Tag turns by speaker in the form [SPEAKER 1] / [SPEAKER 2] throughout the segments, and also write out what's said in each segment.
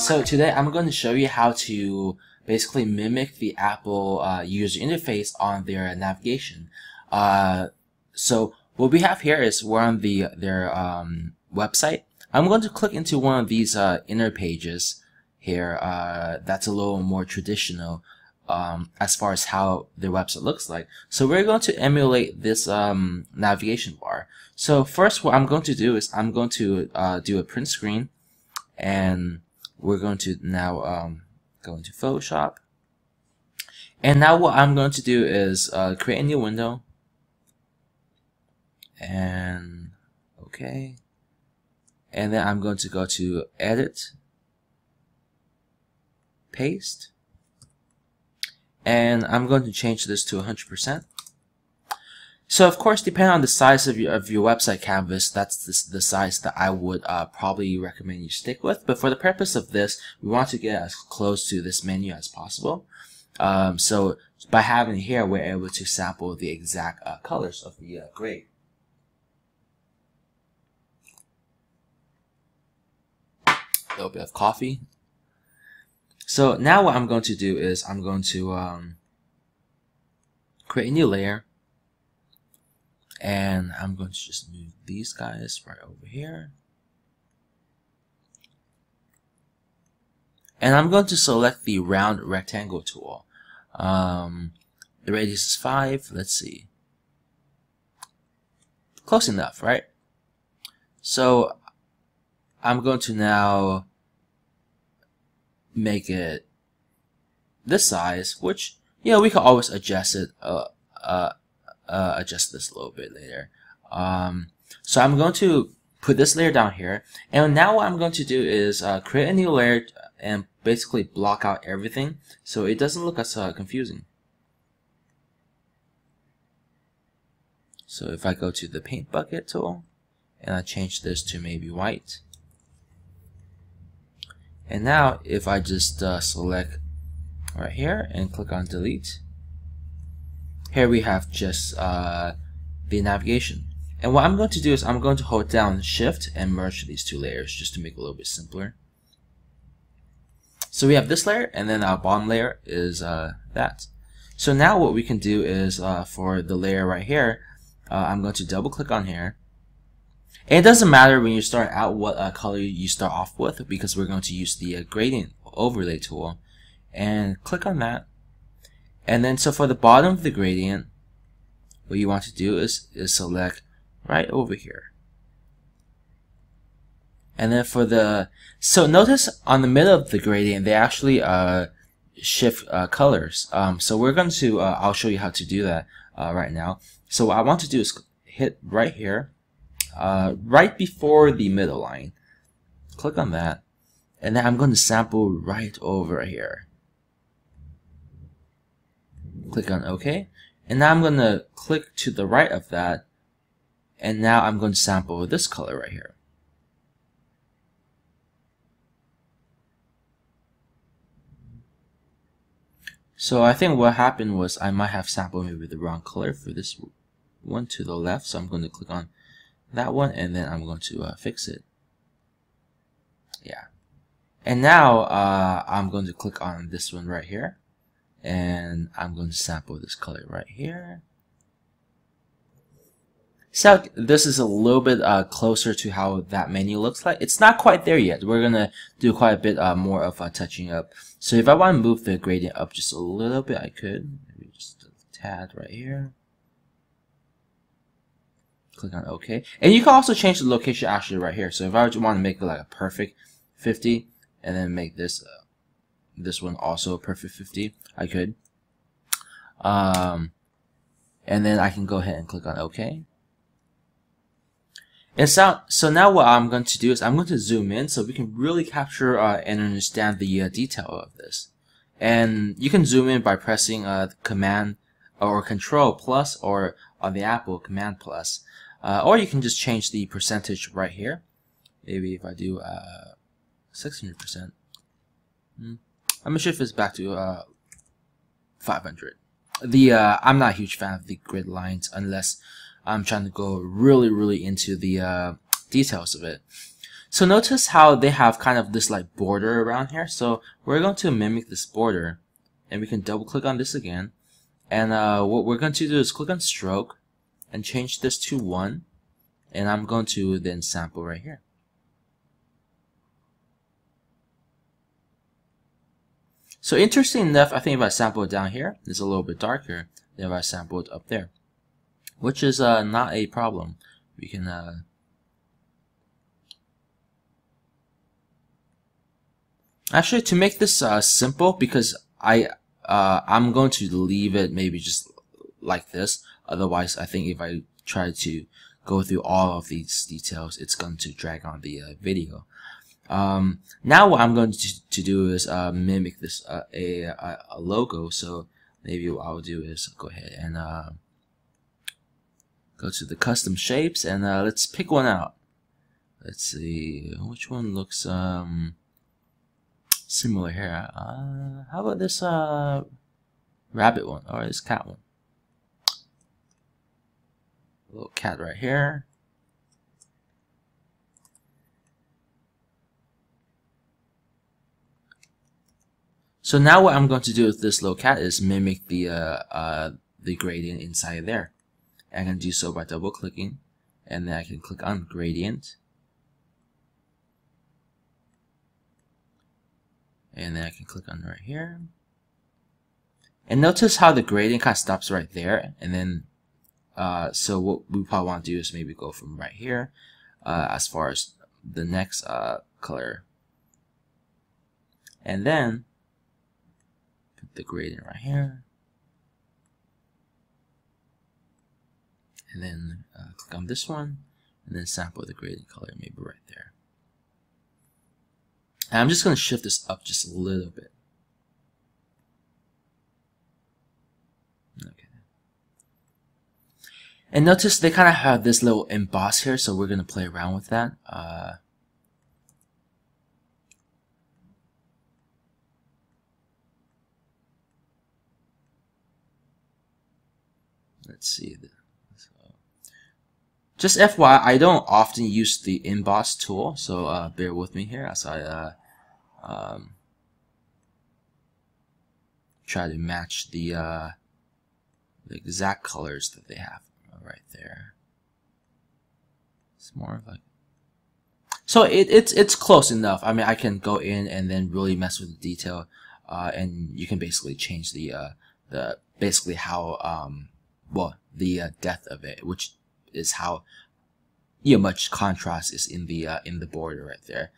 [SPEAKER 1] So today I'm going to show you how to basically mimic the Apple user interface on their navigation. So what we have here is we're on their website. I'm going to click into one of these inner pages here that's a little more traditional as far as how their website looks like. So we're going to emulate this navigation bar. So first what I'm going to do is I'm going to do a print screen, and we're going to now go into Photoshop. And now what I'm going to do is create a new window. And okay. And then I'm going to go to Edit, Paste. And I'm going to change this to 100%. So of course, depending on the size of your website canvas, that's the size that I would probably recommend you stick with. But for the purpose of this, we want to get as close to this menu as possible. So by having it here, we're able to sample the exact colors of the grade. A little bit of coffee. So now what I'm going to do is I'm going to create a new layer. And I'm going to just move these guys right over here. And I'm going to select the round rectangle tool. The radius is 5. Let's see. Close enough, right? So I'm going to now make it this size, which, you know, we can always adjust it. Adjust this a little bit later. So I'm going to put this layer down here, and now what I'm going to do is create a new layer and basically block out everything so it doesn't look as confusing. So if I go to the paint bucket tool and I change this to maybe white, and now if I just select right here and click on delete, here we have just the navigation. And what I'm going to do is I'm going to hold down Shift and merge these two layers just to make it a little bit simpler. So we have this layer, and then our bottom layer is that. So now what we can do is for the layer right here, I'm going to double click on here. And it doesn't matter when you start out what color you start off with, because we're going to use the gradient overlay tool. And click on that. And then so for the bottom of the gradient, what you want to do is select right over here. And then for the, so notice on the middle of the gradient, they actually shift colors. So we're going to, I'll show you how to do that right now. So what I want to do is hit right here, right before the middle line. Click on that. And then I'm going to sample right over here. Click on OK, and now I'm going to click to the right of that, and now I'm going to sample this color right here. So I think what happened was I might have sampled maybe the wrong color for this one to the left, so I'm going to click on that one, and then I'm going to fix it. Yeah. And now I'm going to click on this one right here. And I'm going to sample this color right here. So this is a little bit closer to how that menu looks like. It's not quite there yet. We're going to do quite a bit more of touching up. So if I want to move the gradient up just a little bit, I could. Maybe just a tad right here. Click on OK. And you can also change the location actually right here. So if I want to make it like a perfect 50 and then make this this one also a perfect 50, I could. And then I can go ahead and click on OK. And so now what I'm going to do is I'm going to zoom in so we can really capture and understand the detail of this. And you can zoom in by pressing Command or Control plus, or on the Apple Command plus. Or you can just change the percentage right here. Maybe if I do 600%. I'm gonna shift this back to 500. I'm not a huge fan of the grid lines unless I'm trying to go really into the details of it. So notice how they have kind of this like border around here. So we're going to mimic this border, and we can double click on this again. And what we're going to do is click on stroke and change this to 1. And I'm going to then sample right here. So interesting enough, I think if I sample it down here, it's a little bit darker than if I sample it up there, which is not a problem. We can actually, to make this simple, because I'm going to leave it maybe just like this. Otherwise, I think if I try to go through all of these details, it's going to drag on the video. Now what I'm going to do is mimic this a logo. So maybe what I'll do is go ahead and go to the custom shapes, and let's pick one out. Let's see which one looks similar here. How about this rabbit one, or this cat one? A little cat right here. So now what I'm going to do with this little cat is mimic the gradient inside there. I can do so by double clicking, and then I can click on gradient, and then I can click on right here. And notice how the gradient kind of stops right there, and then so what we probably want to do is maybe go from right here as far as the next color, and then put the gradient right here, and then click on this one, and then sample the gradient color maybe right there. And I'm just going to shift this up just a little bit. Okay. And notice they kind of have this little emboss here, so we're going to play around with that. Let's see. Just FYI, I don't often use the Embossed Tool, so bear with me here as I try to match the exact colors that they have right there. It's more of like, so it's close enough. I mean, I can go in and then really mess with the detail, and you can basically change the basically how well, the depth of it, which is how much contrast is in the border right there.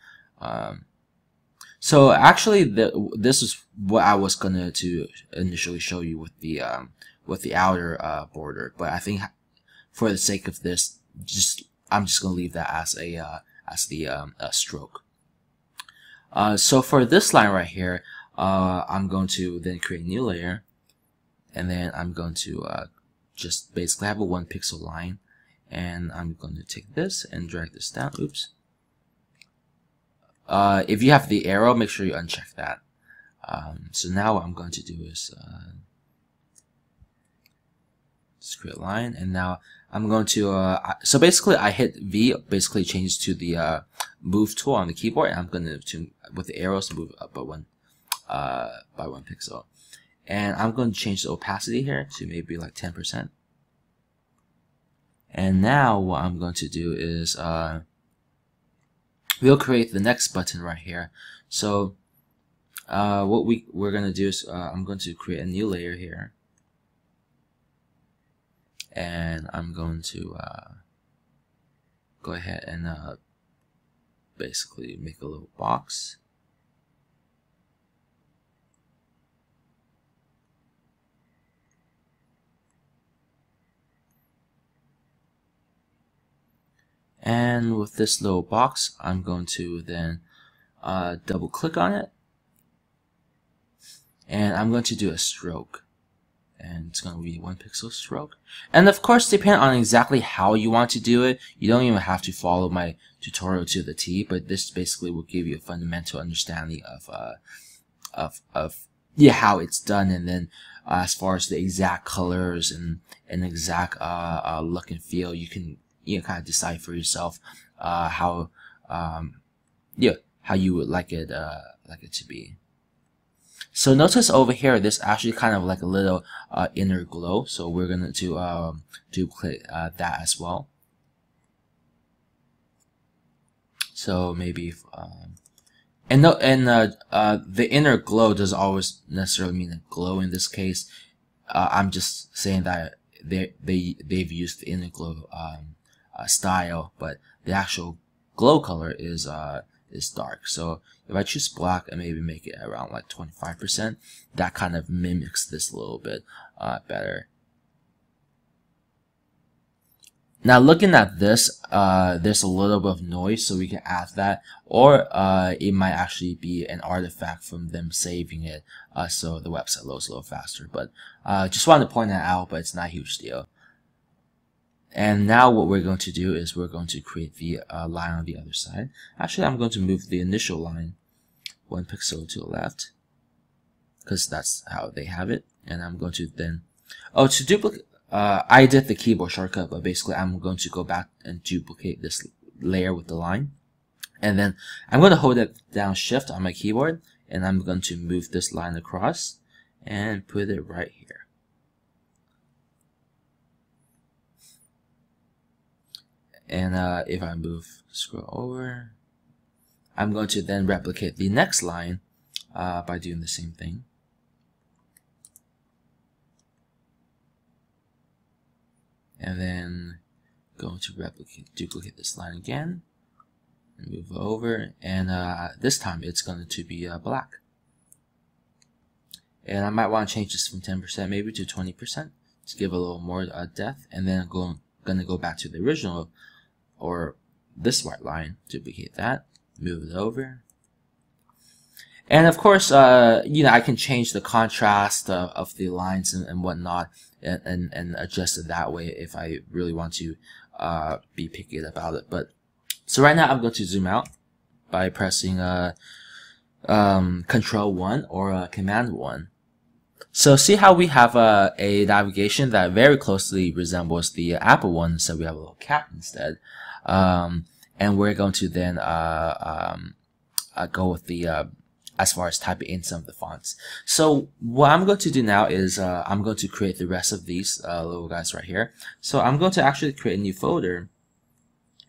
[SPEAKER 1] So actually, this is what I was gonna to initially show you with the outer border, but I think for the sake of this, I'm just gonna leave that as the stroke. So for this line right here, I'm going to then create a new layer, and then I'm going to just basically have a 1 pixel line, and I'm going to take this and drag this down. Oops. If you have the arrow, make sure you uncheck that. So now what I'm going to do is just create a line, and now I'm going to so basically I hit V, basically changes to the move tool on the keyboard, and I'm going to with the arrows move up by 1 pixel. And I'm going to change the opacity here to maybe like 10%. And now what I'm going to do is we'll create the next button right here. So what we're going to do is I'm going to create a new layer here, and I'm going to go ahead and basically make a little box. And with this little box, I'm going to then double click on it, and I'm going to do a stroke, and it's going to be 1 pixel stroke. And of course, depending on exactly how you want to do it, you don't even have to follow my tutorial to the T, but this basically will give you a fundamental understanding of how it's done, and then as far as the exact colors and exact look and feel, you can kind of decide for yourself how yeah, how you would like it to be. So notice over here, there's actually kind of like a little inner glow. So we're going to duplicate that as well. So maybe the inner glow doesn't always necessarily mean a glow in this case. I'm just saying that they've used the inner glow style, but the actual glow color is dark. So if I choose black and maybe make it around like 25%, that kind of mimics this a little bit better. Now looking at this, there's a little bit of noise, so we can add that, or it might actually be an artifact from them saving it, so the website loads a little faster. But just wanted to point that out, but it's not a huge deal. And now what we're going to do is we're going to create the line on the other side. Actually, I'm going to move the initial line 1 pixel to the left, because that's how they have it. And I'm going to then, to duplicate, I did the keyboard shortcut, but basically I'm going to go back and duplicate this layer with the line. And then I'm going to hold it down Shift on my keyboard, and I'm going to move this line across and put it right here. And if I scroll over, I'm going to then replicate the next line by doing the same thing. And then going to duplicate this line again, and move over, and this time it's going to be black. And I might want to change this from 10% maybe to 20% to give a little more depth, and then I'm going to go back to the original, or this white line, duplicate that, move it over. And of course, I can change the contrast of the lines and whatnot, and adjust it that way if I really want to be picky about it. But so right now I'm going to zoom out by pressing Control 1 or Command 1. So see how we have a navigation that very closely resembles the Apple one, so we have a little cat instead. And we're going to then go with the as far as typing in some of the fonts. So what I'm going to do now is I'm going to create the rest of these little guys right here. So I'm going to actually create a new folder,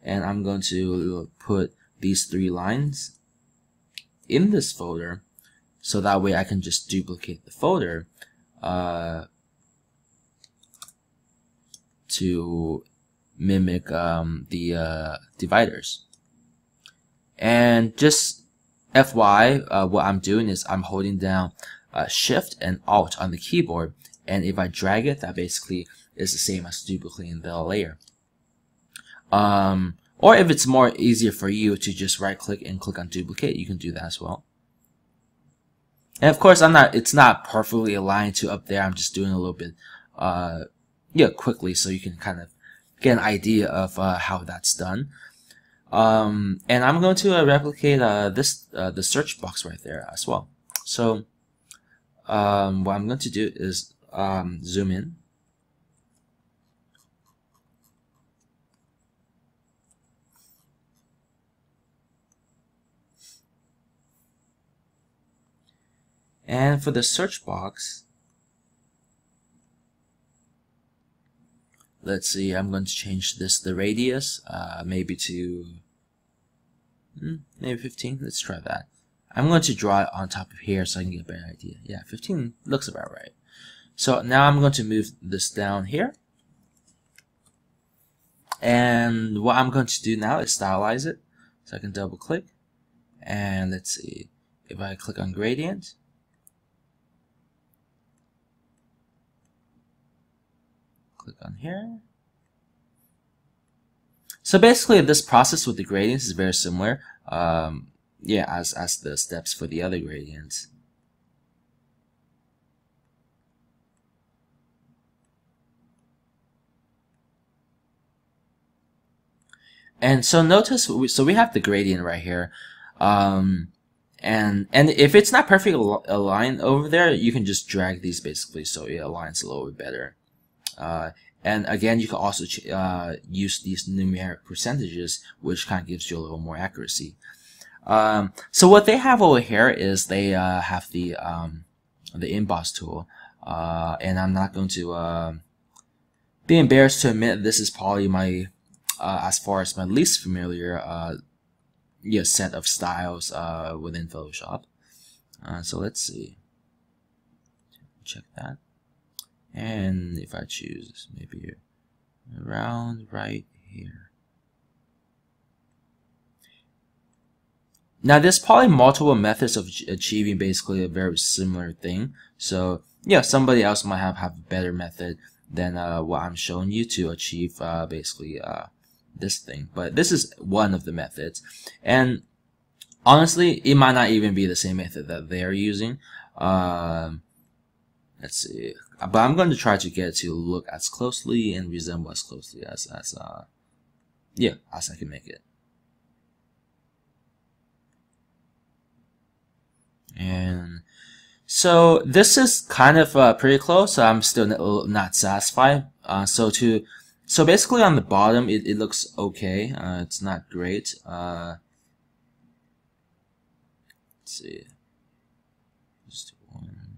[SPEAKER 1] and I'm going to put these 3 lines in this folder, so that way I can just duplicate the folder to mimic the dividers. And just FYI, what I'm doing is I'm holding down Shift and Alt on the keyboard, and if I drag it, that basically is the same as duplicating the layer. Or if it's more easier for you to just right click and click on duplicate, you can do that as well. And of course, it's not perfectly aligned to up there. I'm just doing a little bit quickly, so you can kind of get an idea of how that's done. And I'm going to replicate the search box right there as well. So what I'm going to do is zoom in. And for the search box, let's see, I'm going to change the radius, maybe to maybe 15. Let's try that. I'm going to draw it on top of here so I can get a better idea. Yeah, 15 looks about right. So now I'm going to move this down here. And what I'm going to do now is stylize it. So I can double click. And let's see, if I click on gradient, click on here. So basically, this process with the gradients is very similar, as the steps for the other gradients. And so notice, so we have the gradient right here, and if it's not perfectly aligned over there, you can just drag these basically so it aligns a little bit better. And again, you can also use these numeric percentages, which kind of gives you a little more accuracy. So what they have over here is they have the Embossed Tool, and I'm not going to be embarrassed to admit this is probably my as far as my least familiar set of styles within Photoshop. So let's see, check that, and if I choose maybe around right here. Now there's probably multiple methods of achieving basically a very similar thing. So yeah, somebody else might have a better method than what I'm showing you to achieve basically this thing. But this is one of the methods, and honestly, it might not even be the same method that they're using. Let's see, but I'm going to try to get it to look as closely and resemble as closely as I can make it. And so this is kind of pretty close. So I'm still not satisfied. So basically on the bottom, it looks okay. It's not great. Let's see. Just one.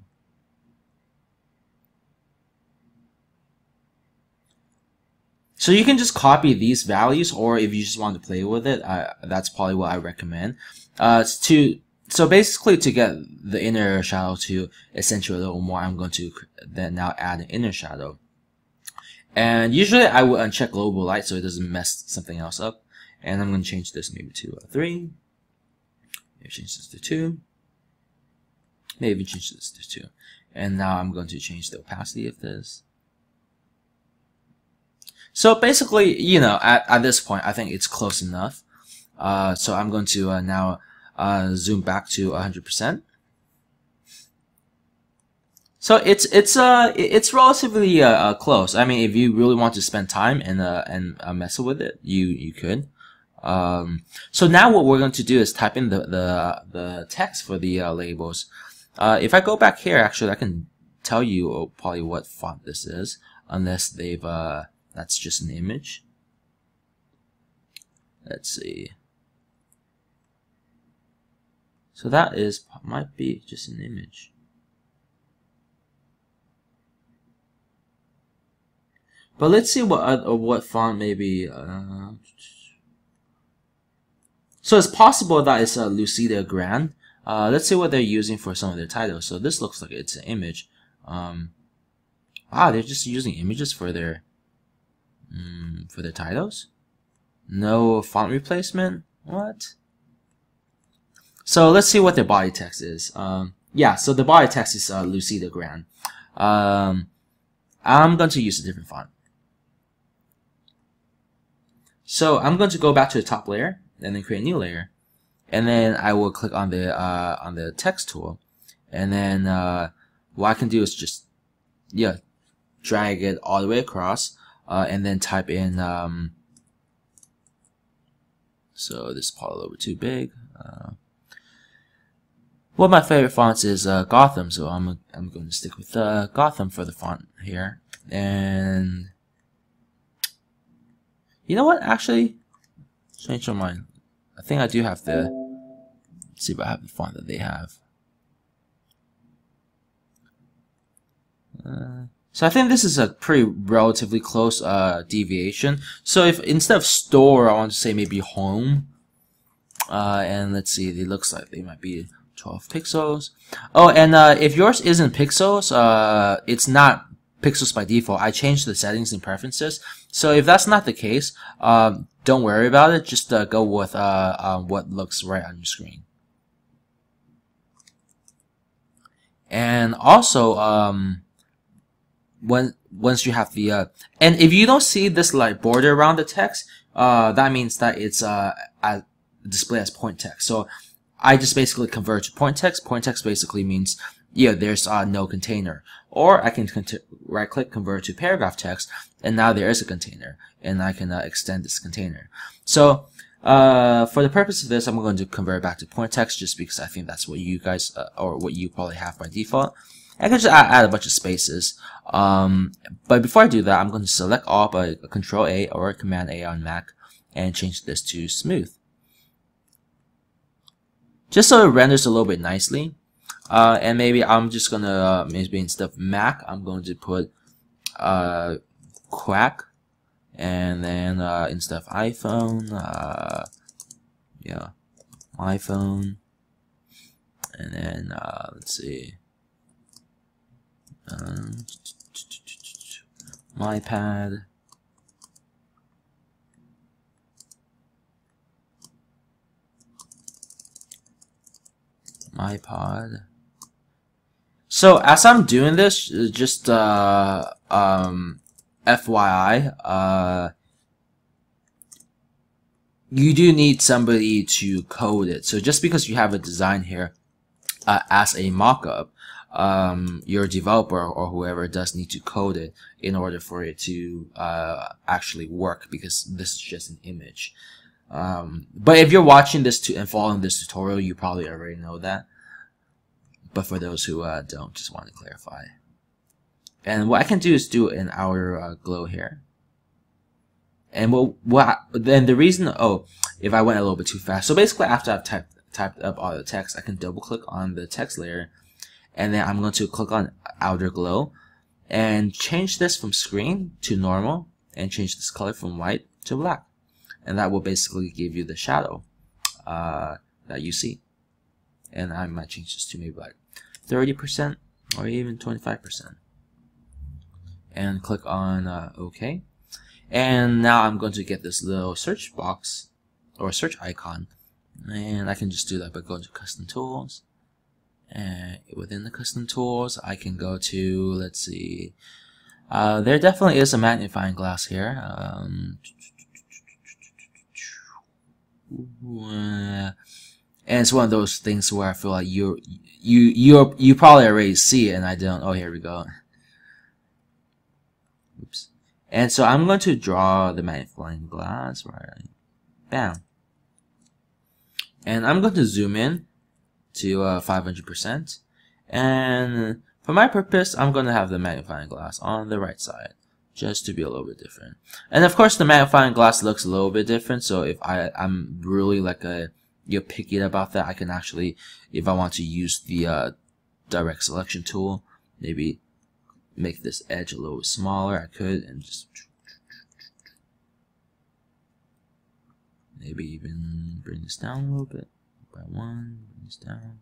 [SPEAKER 1] So you can just copy these values, or if you just want to play with it, that's probably what I recommend. So basically, to get the inner shadow to accentuate a little more, I'm going to then now add an inner shadow. And usually I would uncheck global light so it doesn't mess something else up. And I'm going to change this maybe to 3. Maybe change this to 2. Maybe change this to 2. And now I'm going to change the opacity of this. So basically, you know, at this point, I think it's close enough. So I'm going to now zoom back to 100%. So it's relatively close. I mean, if you really want to spend time and mess with it, you could. So now what we're going to do is type in the text for the labels. If I go back here, actually, I can tell you probably what font this is, unless they've that's just an image. Let's see. So that might be just an image. But let's see what font maybe. So it's possible that it's Lucida Grand. Let's see what they're using for some of their titles. So this looks like it's an image. Wow, they're just using images for their titles. No font replacement. What? So let's see what their body text is. Yeah, so the body text is Lucida Grand. I'm going to use a different font. So I'm going to go back to the top layer and then create a new layer, and then I will click on the text tool, and then what I can do is just drag it all the way across, and then type in. So this is probably a little bit too big. One of my favorite fonts is Gotham, so I'm going to stick with Gotham for the font here. And you know what? Actually, change my mind. I think I do have the. Let's see if I have the font that they have. So I think this is a pretty relatively close deviation. So if instead of store, I want to say maybe home. And let's see, it looks like they might be 12 pixels. Oh, and if yours isn't pixels, it's not pixels by default. I changed the settings and preferences. So if that's not the case, don't worry about it. Just go with what looks right on your screen. And also, once you have the and if you don't see this like border around the text, that means that it's displayed as point text. So I just basically convert to point text. Point text basically means there's no container. Or I can right click, convert to paragraph text, and now there is a container, and I can extend this container. So for the purpose of this, I'm going to convert back to point text just because I think that's what you guys or what you probably have by default. I can just add a bunch of spaces. But before I do that, I'm going to select all by Control A or Command A on Mac and change this to smooth. just so it renders a little bit nicely. And maybe I'm just gonna maybe instead of Mac, I'm going to put Quack, and then instead of iPhone, yeah, iPhone, and then let's see, MyPad. iPod. So as I'm doing this, just FYI, you do need somebody to code it. So just because you have a design here as a mock-up, your developer or whoever does need to code it in order for it to actually work, because this is just an image. But if you're watching this and following this tutorial, you probably already know that. But for those who don't, just want to clarify. And what I can do is do an outer glow here. And then the reason, if I went a little bit too fast. So basically, after I've typed up all the text, I can double click on the text layer, and then I'm going to click on outer glow and change this from screen to normal, and change this color from white to black. And that will basically give you the shadow that you see. And I might change this to maybe like 30% or even 25%. And click on OK. And now I'm going to get this little search box or search icon. And I can just do that by going to Custom Tools. And within the Custom Tools, I can go to, let's see, there definitely is a magnifying glass here. And it's one of those things where I feel like you probably already see it and I don't. Oh, here we go. Oops. And so I'm going to draw the magnifying glass, right? Bam. And I'm going to zoom in to 500%. And for my purpose, I'm going to have the magnifying glass on the right side, just to be a little bit different. And of course, the magnifying glass looks a little bit different. So if I'm really like you're picky about that, I can actually, if I want to use the direct selection tool, maybe make this edge a little smaller. I could, and just maybe even bring this down a little bit by one. Bring this down.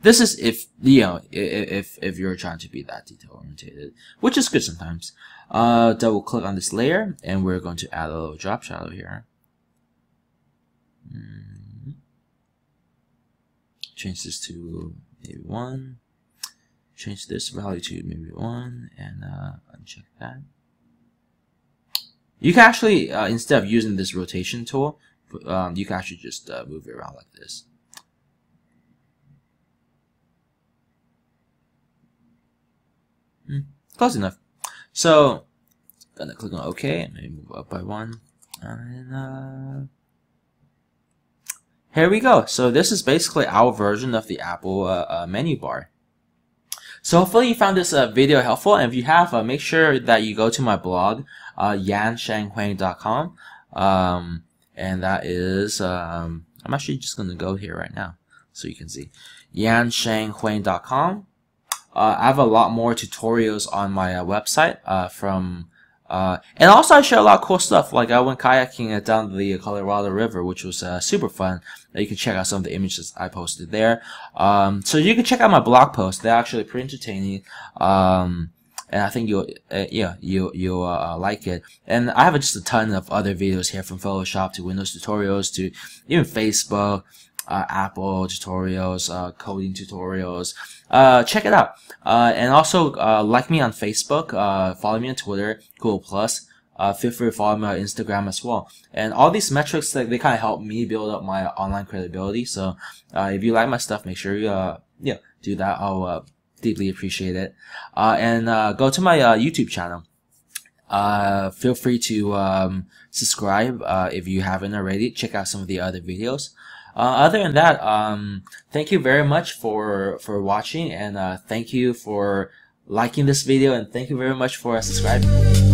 [SPEAKER 1] This is if if you're trying to be that detail oriented, which is good sometimes. Double click on this layer, and we're going to add a little drop shadow here. Change this to maybe 1. Change this value to maybe 1, and uncheck that. You can actually, instead of using this rotation tool, you can actually just move it around like this. Close enough. So, gonna click on OK and maybe move up by 1. And here we go. So this is basically our version of the Apple menu bar. So hopefully you found this video helpful, and if you have, make sure that you go to my blog, yanshanghuang.com, and that is, I'm actually just gonna go here right now so you can see, yanshanghuang.com. I have a lot more tutorials on my website and also I share a lot of cool stuff. Like I went kayaking down the Colorado River, which was super fun. You can check out some of the images I posted there. So you can check out my blog posts. They're actually pretty entertaining. And I think you'll like it. And I have just a ton of other videos here, from Photoshop to Windows tutorials to even Facebook, Apple tutorials, coding tutorials. Check it out. And also like me on Facebook, follow me on Twitter, Google+. Feel free to follow me on Instagram as well. And all these metrics, they kind of help me build up my online credibility. So if you like my stuff, make sure you do that. I'll deeply appreciate it. And go to my YouTube channel. Feel free to subscribe if you haven't already. Check out some of the other videos. Other than that, thank you very much for watching, and thank you for liking this video, and thank you very much for subscribing.